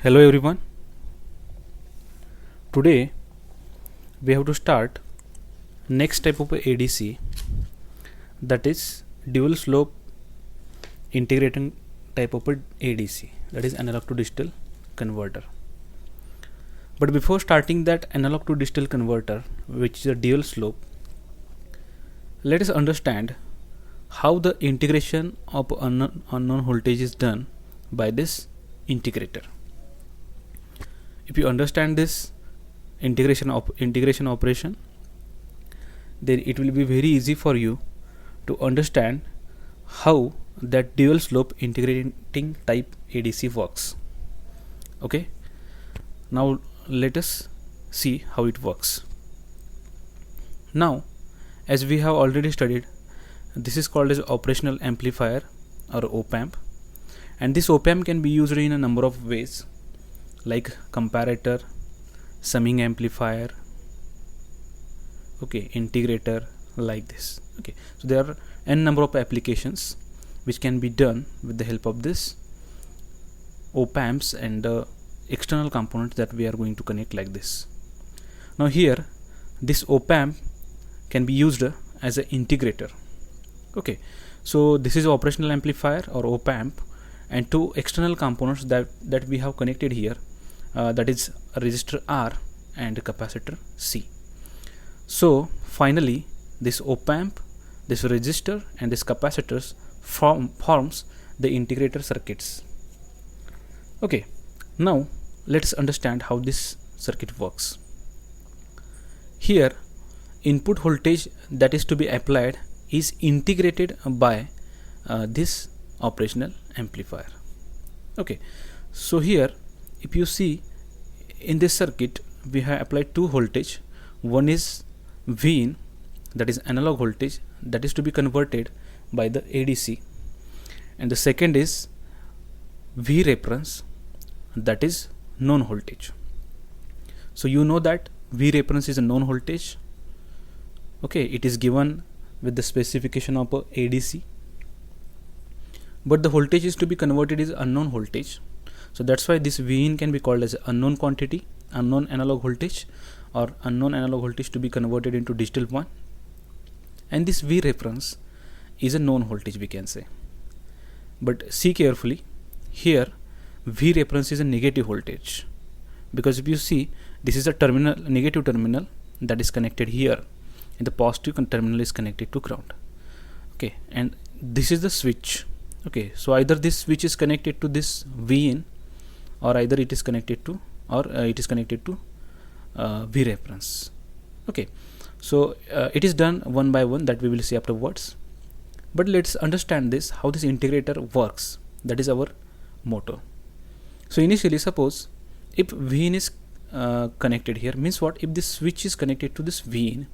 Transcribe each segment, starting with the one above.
Hello everyone. Today we have to start next type of ADC, that is dual slope integrating type of ADC, that is analog to digital converter. But before starting that analog to digital converter, which is a dual slope, let us understand how the integration of unknown voltage is done by this integrator. If you understand this integration operation, then it will be very easy for you to understand how that dual slope integrating type ADC works. Okay, now let us see how it works. Now, as we have already studied, this is called as operational amplifier or op-amp, and this op-amp can be used in a number of ways, like comparator, summing amplifier, okay, integrator, like this. Okay, so there are n number of applications which can be done with the help of this op-amps and the external components that we are going to connect like this. Now here this op-amp can be used as an integrator. Okay, so this is operational amplifier or op-amp, and two external components that we have connected here, that is a resistor R and a capacitor C. So finally this op-amp, this resistor and this capacitors forms the integrator circuits. Okay, now let's understand how this circuit works. Here input voltage that is to be applied is integrated by this operational amplifier. Okay, so here if you see in this circuit, we have applied two voltage. One is Vin, that is analog voltage, that is to be converted by the ADC, and the second is V reference, that is known voltage. So you know that V reference is a known voltage. Okay, it is given with the specification of a ADC, but the voltage is to be converted is unknown voltage. So that's why this Vin can be called as unknown quantity, unknown analog voltage, or unknown analog voltage to be converted into digital one. And this V reference is a known voltage, we can say. But see carefully, here V reference is a negative voltage, because if you see, this is a terminal, negative terminal that is connected here, and the positive terminal is connected to ground. Okay, and this is the switch. Okay, so either this switch is connected to this Vin, or either it is connected to V reference. Okay, so it is done one by one, that we will see afterwards. But let's understand this, how this integrator works. That is our motto. So initially, suppose if Vin is connected here, means what? If this switch is connected to this Vin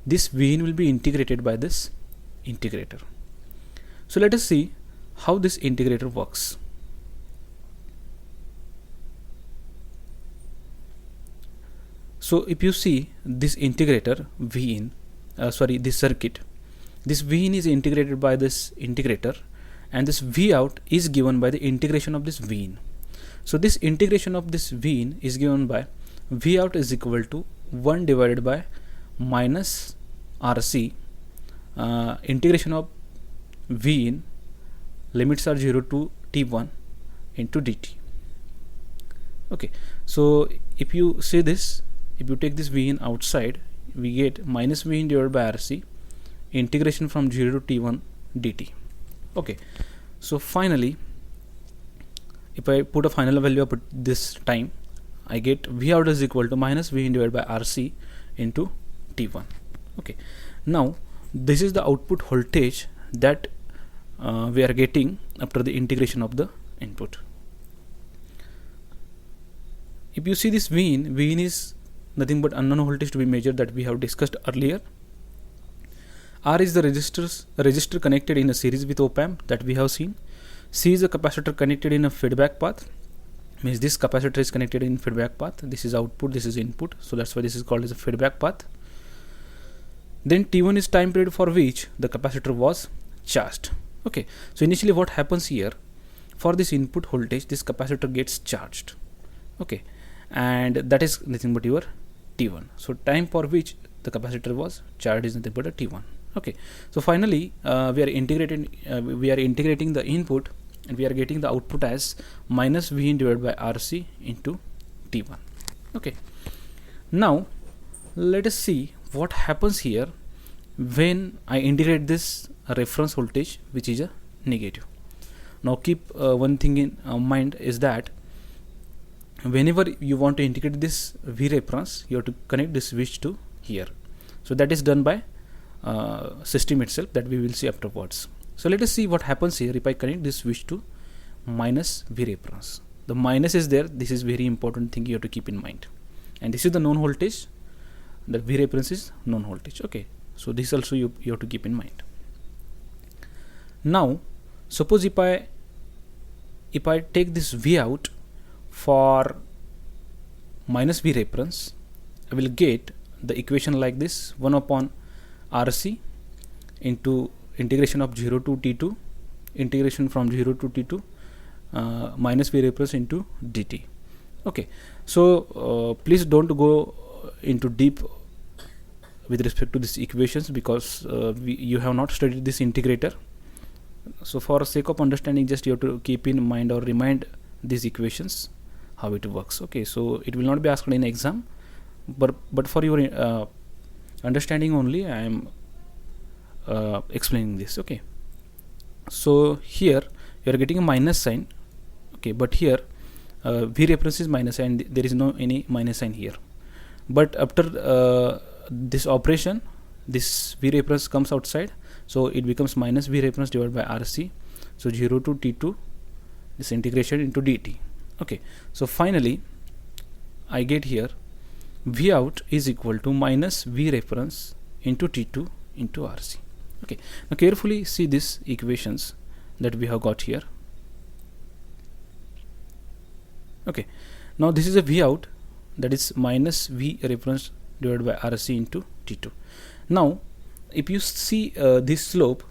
will be integrated by this integrator. So let us see how this integrator works. So if you see this integrator Vin, this circuit, this Vin is integrated by this integrator, and this V out is given by the integration of this Vin. So this integration of this Vin is given by V out is equal to 1 divided by minus RC, integration of Vin, limits are 0 to T1 into dt. Okay, so if you see this, if you take this Vin outside, we get minus Vin divided by RC, integration from 0 to T1 dt. Okay, so finally, if I put a final value of this time, I get V out is equal to minus Vin divided by RC into T1. Okay, now this is the output voltage that we are getting after the integration of the input. If you see this Vin is nothing but unknown voltage to be measured, that we have discussed earlier. R is the resistor connected in a series with op-amp, that we have seen. C is a capacitor connected in a feedback path, means this capacitor is connected in feedback path. This is output, this is input, so that's why this is called as a feedback path. Then T1 is time period for which the capacitor was charged. Okay, so initially what happens here, for this input voltage, this capacitor gets charged. okay, and that is nothing but your T1. So time for which the capacitor was charged is nothing but a T1. Okay, so finally we are integrating the input, and we are getting the output as minus Vin divided by RC into T1. Okay, now let us see what happens here when I integrate this reference voltage, which is a negative. Now keep one thing in mind is that whenever you want to integrate this V reference, you have to connect this switch to here. So that is done by system itself, that we will see afterwards. So let us see what happens here if I connect this switch to minus V reference. The minus is there. This is very important thing you have to keep in mind. And this is the known voltage. The V reference is known voltage. Okay, so this also you have to keep in mind. Now suppose if I take this V out for minus V reference, I will get the equation like this: 1 upon RC into integration of 0 to T2, integration from 0 to T2, minus V reference into dt. Okay, so please don't go into deep with respect to these equations, because you have not studied this integrator. So for sake of understanding, just you have to keep in mind or remind these equations how it works. Okay, so it will not be asked in exam, but for your understanding only I am explaining this. Okay, so here you are getting a minus sign. Okay, but here V reference is minus, and there is no any minus sign here. But after this operation, this V reference comes outside, so it becomes minus V reference divided by RC. So 0 to T2, this integration into dt. Okay, so finally I get here V out is equal to minus V reference into T2 into RC. Okay, now carefully see these equations that we have got here. Okay, now this is a V out, that is minus V reference divided by RC into T2. Now if you see this slope,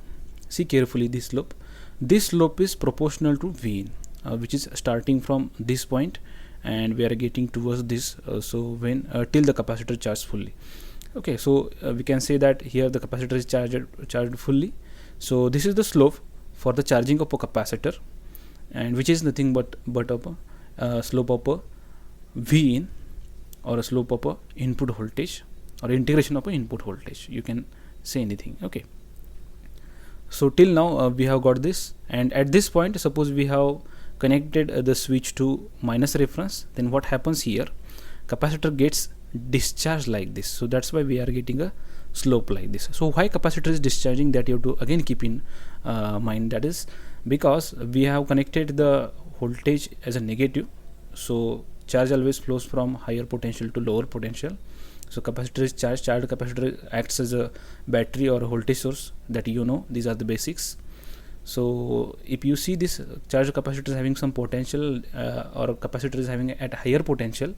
see carefully this slope. This slope is proportional to V in, which is starting from this point, and we are getting towards this. So when till the capacitor charges fully. Okay, so we can say that here the capacitor is charged fully. So this is the slope for the charging of a capacitor, and which is nothing but a slope of a V in, or a slope of a input voltage, or integration of a input voltage. You can say anything. Okay, so till now we have got this, and at this point suppose we have connected the switch to minus reference, then what happens here, capacitor gets discharged like this. So that's why we are getting a slope like this. So why capacitor is discharging, that you have to again keep in mind. That is because we have connected the voltage as a negative, so charge always flows from higher potential to lower potential. So capacitor is charged capacitor acts as a battery or a voltage source, that you know, these are the basics. So if you see this charged capacitor is having some potential, or capacitor is having at higher potential,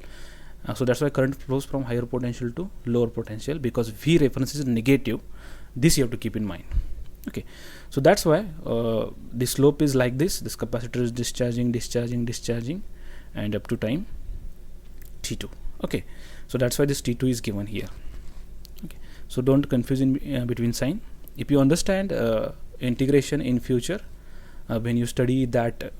so that's why current flows from higher potential to lower potential, because V reference is negative. This you have to keep in mind. Okay, so that's why the slope is like this. This capacitor is discharging, and up to time T2. Okay, so that's why this T2 is given here. Okay, so don't confuse in between sign. If you understand integration in future, when you study that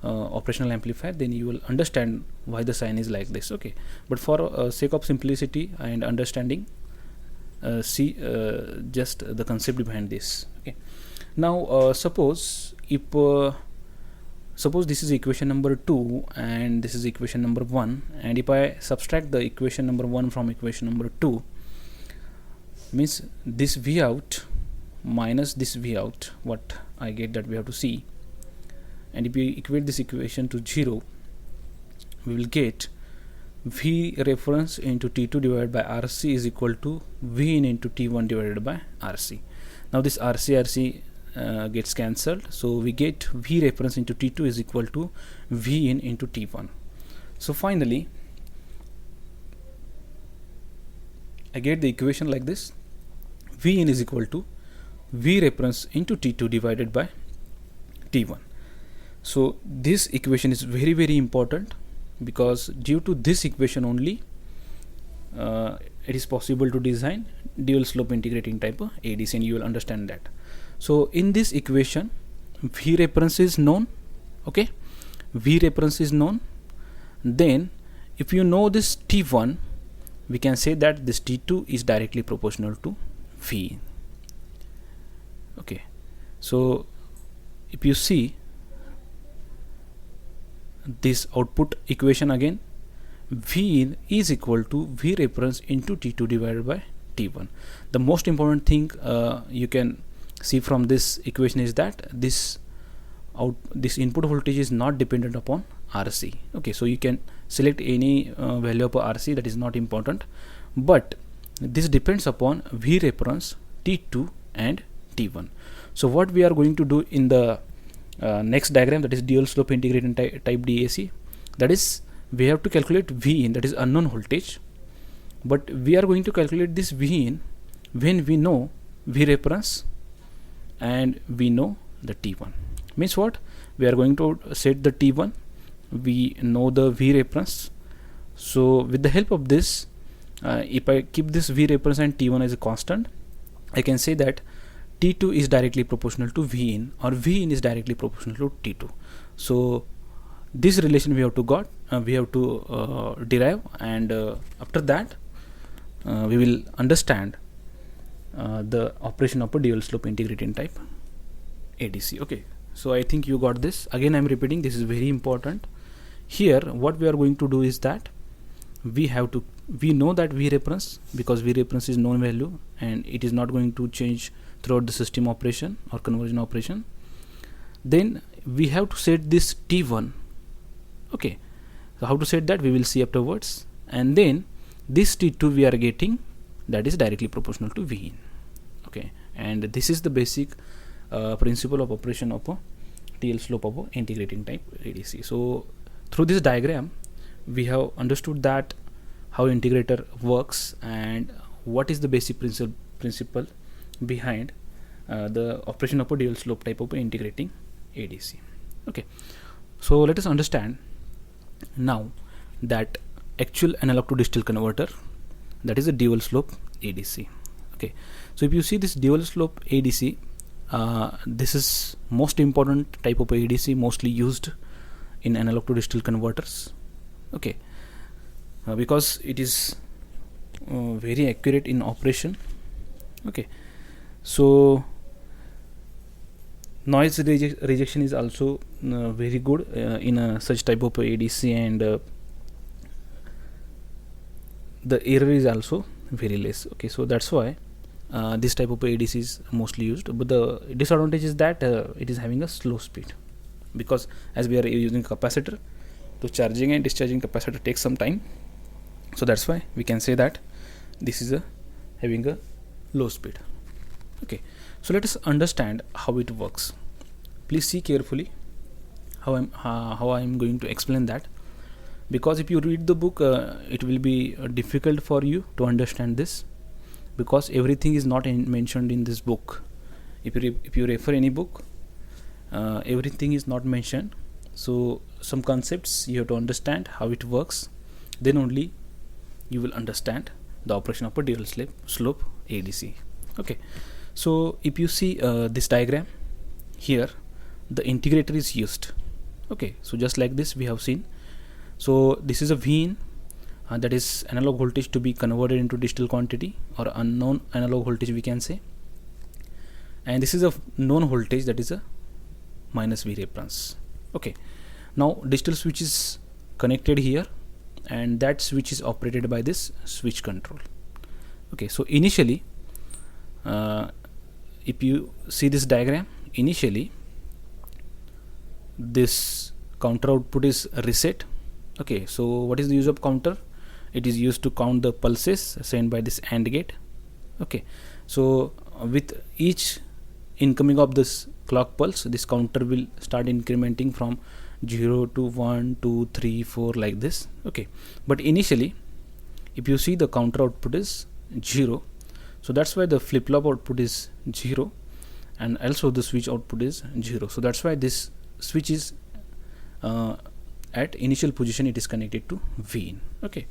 operational amplifier, then you will understand why the sign is like this. Okay, but for sake of simplicity and understanding, see just the concept behind this. Okay, now suppose this is equation number 2 and this is equation number 1, and if I subtract the equation number 1 from equation number 2, means this V out minus this V out, what I get, that we have to see. And if we equate this equation to 0, we will get V reference into T2 divided by RC is equal to V in into T1 divided by RC. Now this RC gets cancelled, so we get V reference into T2 is equal to V in into T1. So finally I get the equation like this: V in is equal to V reference into T2 divided by T1. So this equation is very important, because due to this equation only it is possible to design dual slope integrating type of ADC, and you will understand that. So in this equation, V reference is known. Okay, V reference is known. Then if you know this T1, we can say that this T2 is directly proportional to V. Okay, so if you see this output equation again, V in is equal to V reference into T2 divided by T1. The most important thing you can see from this equation is that this input voltage is not dependent upon RC. Okay, so you can select any value of RC, that is not important, but this depends upon V reference, T2 and T1. So what we are going to do in the next diagram, that is dual slope integrating type DAC, that is we have to calculate V in, that is unknown voltage, but we are going to calculate this V in when we know V reference and we know the T1. Means what? We are going to set the T1, we know the V reference. So with the help of this, if I keep this V reference and T1 as a constant, I can say that T2 is directly proportional to V in, or V in is directly proportional to T2. So this relation we have to derive, and after that we will understand the operation of a dual slope integrating type ADC. Okay, so I think you got this. Again, I am repeating, this is very important. Here what we are going to do is that we know that V reference, because V reference is known value and it is not going to change throughout the system operation or conversion operation. Then we have to set this T1. Okay, so how to set that we will see afterwards. And then this T2 we are getting, that is directly proportional to V in. Okay, and this is the basic principle of operation of a dual slope of a integrating type ADC. So through this diagram we have understood that how integrator works and what is the basic principle behind the operation of a dual slope type of integrating ADC. Okay, so let us understand now that actual analog to digital converter, that is a dual slope ADC. Okay, so if you see this dual slope ADC, this is most important type of ADC, mostly used in analog to digital converters. Okay, because it is very accurate in operation. Okay, so noise rejection is also very good in such type of ADC, and the error is also very less. Okay, so that's why this type of ADC is mostly used, but the disadvantage is that it is having a slow speed, because as we are using capacitor, to charging and discharging capacitor takes some time. So that's why we can say that this is having a low speed. Okay, so let us understand how it works. Please see carefully how I am going to explain that, because if you read the book it will be difficult for you to understand this, because everything is not mentioned in this book. If you refer any book, everything is not mentioned. So some concepts you have to understand how it works, then only you will understand the operation of a dual slope ADC. Okay, so if you see this diagram here, the integrator is used. Okay, so just like this we have seen. So this is a V in, that is analog voltage to be converted into digital quantity, or unknown analog voltage we can say, and this is a known voltage, that is a minus V reference. Okay, now digital switch is connected here, and that switch is operated by this switch control. Okay, so initially if you see this diagram, initially this counter output is reset. Okay, so what is the use of counter? It is used to count the pulses sent by this AND gate. Okay, so with each incoming of this clock pulse, this counter will start incrementing from 0 to 1, 2, 3, 4 like this. Okay, but initially if you see the counter output is 0, so that's why the flip-flop output is 0, and also the switch output is 0. So that's why this switch is at initial position it is connected to Vin. Okay,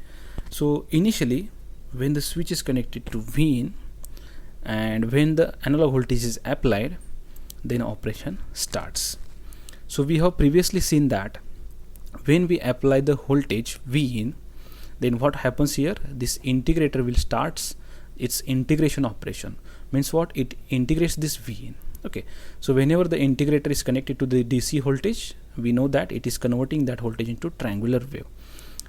so initially when the switch is connected to Vin and when the analog voltage is applied, then operation starts. So we have previously seen that when we apply the voltage Vin, then what happens here, this integrator will start its integration operation. Means what? It integrates this Vin. Okay, so whenever the integrator is connected to the DC voltage, we know that it is converting that voltage into triangular wave.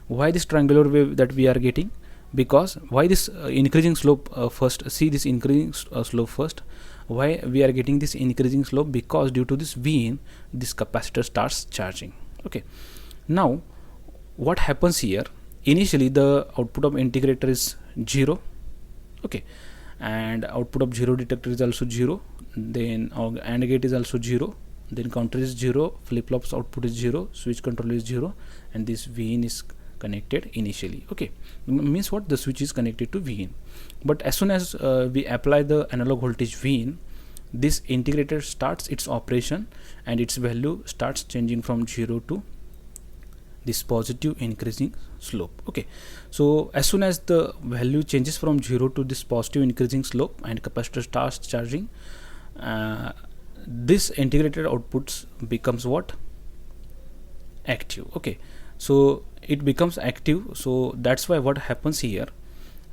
Why this triangular wave that we are getting? Because why this increasing slope first? See this increasing slope first. Why we are getting this increasing slope? Because due to this Vin, this capacitor starts charging. Okay, now what happens here? Initially the output of integrator is 0. Okay, and output of 0 detector is also 0. Then AND gate is also 0. Then counter is 0. Flip-flops output is 0. Switch controller is 0, and this Vin is connected initially. Okay, means what? The switch is connected to Vin. But as soon as we apply the analog voltage Vin, this integrator starts its operation and its value starts changing from 0 to this positive increasing slope. Okay, so as soon as the value changes from 0 to this positive increasing slope and capacitor starts charging, this integrated outputs becomes what? Active. Okay, so it becomes active. So that's why what happens here,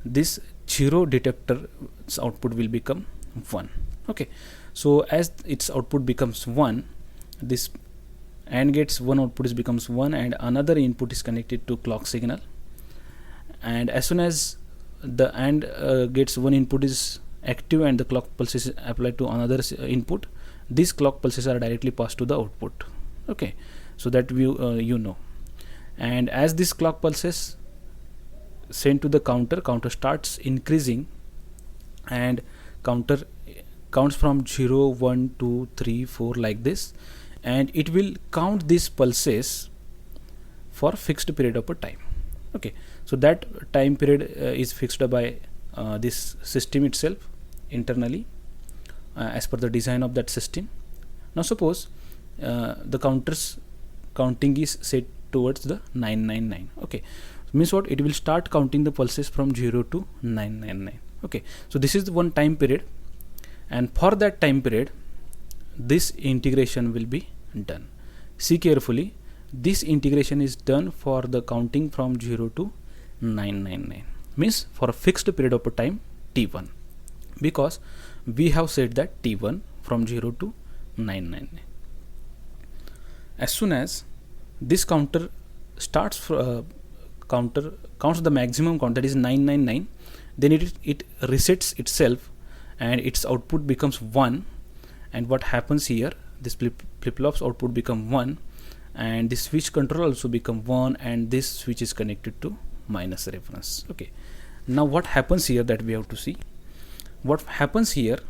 this 0 detector's output will become 1. Okay, so as its output becomes 1, this AND gate's one output is becomes 1 and another input is connected to clock signal, and as soon as the AND gate's one input is active and the clock pulses is applied to another input, these clock pulses are directly passed to the output. Okay, so that we you know, and as this clock pulses sent to the counter starts increasing, and counter counts from 0 1 2 3 4 like this, and it will count these pulses for fixed period of a time. Okay, so that time period is fixed by this system itself internally as per the design of that system. Now suppose the counter's counting is set towards the 999. Okay, means what? It will start counting the pulses from 0 to 999. Okay, so this is the one time period, and for that time period this integration will be done. See carefully, this integration is done for the counting from 0 to 999, means for a fixed period of time t1, because we have said that t1 from 0 to 999. As soon as this counter starts counter counts the maximum count, that is 999, then it resets itself and its output becomes 1. And what happens here, this flip-flops output become 1, and this switch control also become 1, and this switch is connected to minus reference. Okay, now what happens here that we have to see. What happens here,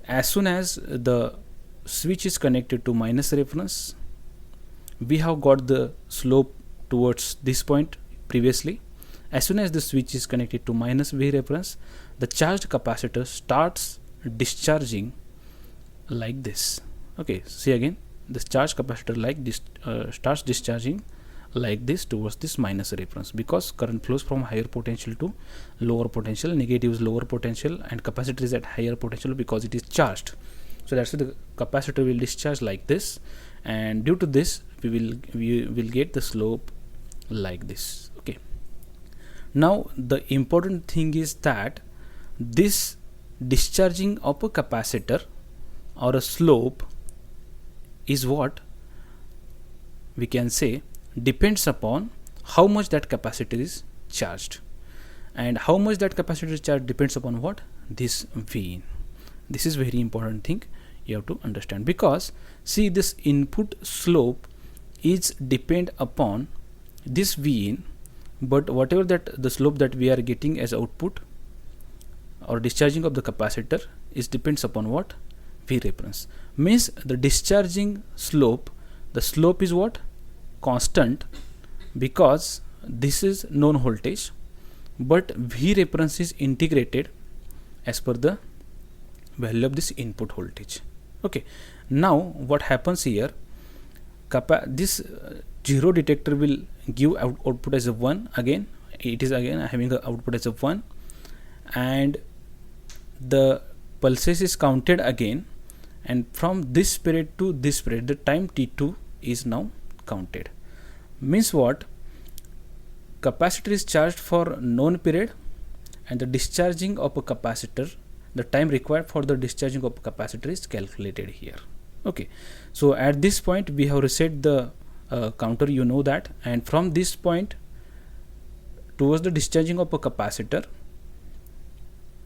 as soon as the switch is connected to minus reference, we have got the slope towards this point previously. As soon as the switch is connected to minus V reference, the charged capacitor starts discharging like this. Okay, see again, this charged capacitor like this starts discharging like this towards this minus reference, because current flows from higher potential to lower potential. Negative is lower potential and capacitor is at higher potential because it is charged. So that's why the capacitor will discharge like this, and due to this we will get the slope like this. Okay, now the important thing is that this discharging of a capacitor or a slope is what we can say depends upon how much that capacitor is charged, and how much that capacitor is charged depends upon what? This V in. This is very important thing you have to understand, because see, this input slope is depend upon this V in, but whatever that the slope that we are getting as output or discharging of the capacitor is depends upon what? V reference. Means the discharging slope, the slope is what? Constant, because this is known voltage, but V reference is integrated as per the value of this input voltage. Okay, now what happens here, this zero detector will give output as a 1. Again it is again having the output as a 1, and the pulses is counted again, and from this period to this period the time t2 is now counted. Means what? Capacitor is charged for known period, and the discharging of a capacitor, the time required for the discharging of a capacitor is calculated here. Okay, so at this point we have reset the counter, you know that, and from this point towards the discharging of a capacitor,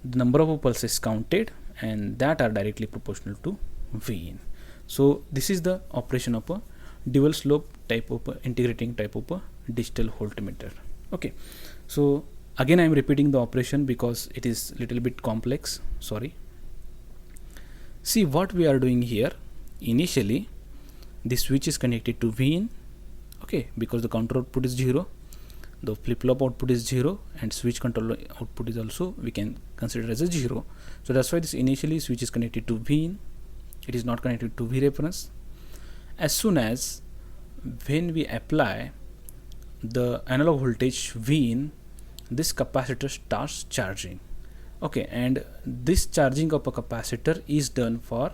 the number of pulses counted, and that are directly proportional to V in. So this is the operation of a dual slope type of integrating type of a digital voltmeter. Okay, so again I am repeating the operation because it is little bit complex, sorry. See what we are doing here. Initially this switch is connected to V in, okay, because the counter output is 0, the flip-flop output is 0, and switch controller output is also we can consider as a 0. So that's why this initially switch is connected to V in, it is not connected to V reference. As soon as when we apply the analog voltage V in, this capacitor starts charging, okay, and this charging of a capacitor is done for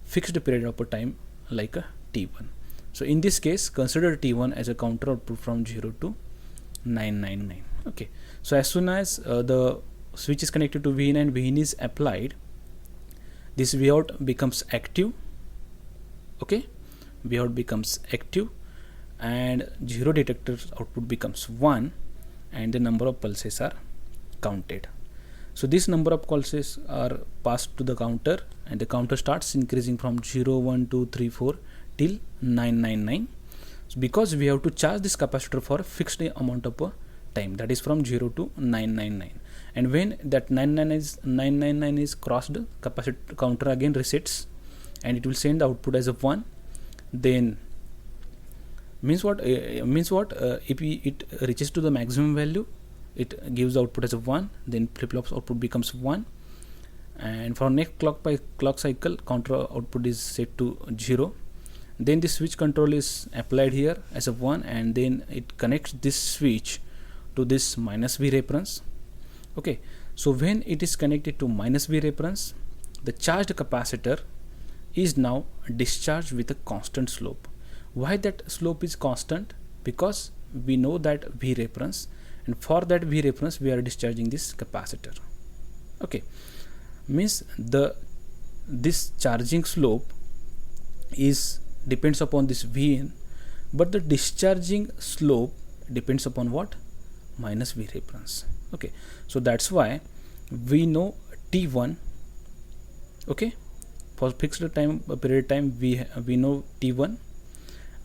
fixed period of a time like a t1. So in this case consider t1 as a counter output from 0 to 999. Okay, so as soon as the switch is connected to V in and V in is applied, this V out becomes active, okay, V out becomes active, and 0 detector's output becomes 1, and the number of pulses are counted. So this number of pulses are passed to the counter, and the counter starts increasing from 0, 1, 2, 3, 4 till 999. So because we have to charge this capacitor for a fixed amount of time, that is from 0 to 999, and when that 999 is crossed, capacitor counter again resets, and it will send the output as a 1. Then means what? If it reaches to the maximum value, it gives output as a 1, then flip-flop's output becomes 1, and for next clock by clock cycle counter output is set to 0. Then the switch control is applied here as a 1, and then it connects this switch to this minus V reference. Okay, so when it is connected to minus V reference, the charged capacitor is now discharged with a constant slope. Why that slope is constant? Because we know that V reference, and for that V reference we are discharging this capacitor. Okay, means this charging slope is depends upon this V in, but the discharging slope depends upon what? Minus V reference. Okay, so that's why we know T1, okay, for fixed time period time we know T1,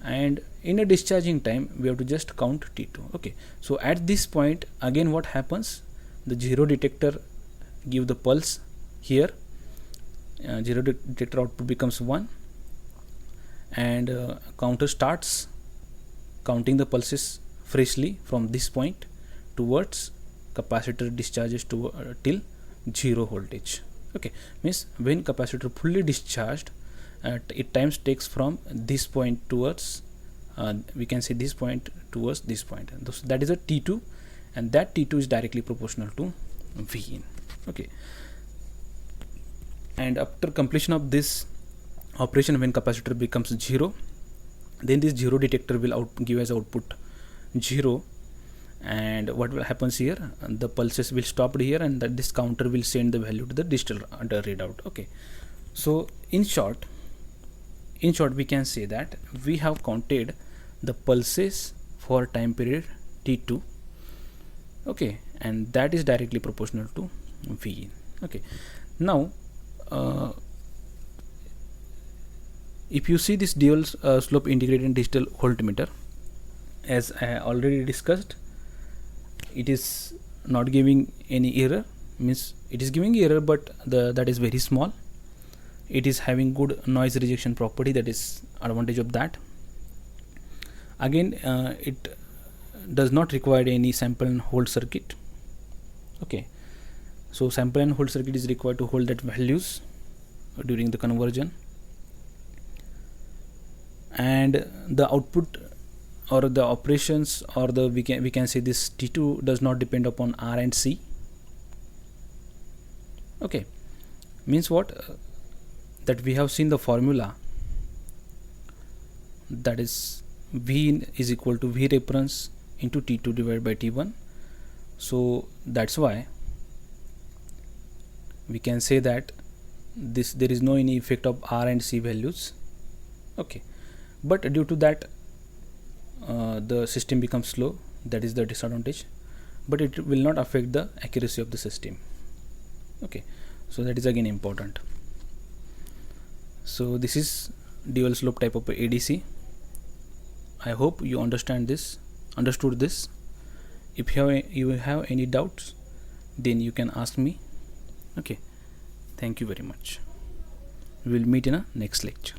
and in a discharging time we have to just count T2. Okay, so at this point again what happens? The 0 detector give the pulse here, 0 detector output becomes 1, and counter starts counting the pulses freshly from this point towards capacitor discharges to till 0 voltage. Okay, means when capacitor fully discharged, it times takes from this point towards we can say this point towards this point, and that is a T2, and that T2 is directly proportional to V in. Okay, and after completion of this operation, when capacitor becomes 0, then this 0 detector will give as output 0, and what will happens here? The pulses will stop here, and that this counter will send the value to the digital readout. Okay, so in short we can say that we have counted the pulses for time period T2, okay, and that is directly proportional to V in. Okay, now if you see this dual slope integrated digital voltmeter, as I already discussed, it is not giving any error, means it is giving error, but that is very small. It is having good noise rejection property, that is advantage of that. Again, it does not require any sample and hold circuit. Okay, so sample and hold circuit is required to hold that values during the conversion. and the output or the operations, or the we can say this T2 does not depend upon R and C. Okay, means what? That we have seen the formula, that is V is equal to V reference into T2 divided by T1. So that's why we can say that there is no any effect of R and C values. Okay, but due to that the system becomes slow. That is the disadvantage, but it will not affect the accuracy of the system. Okay, so that is again important. So this is dual slope type of ADC. I hope you understood this. If you have any doubts, then you can ask me. Okay, thank you very much. We will meet in a next lecture.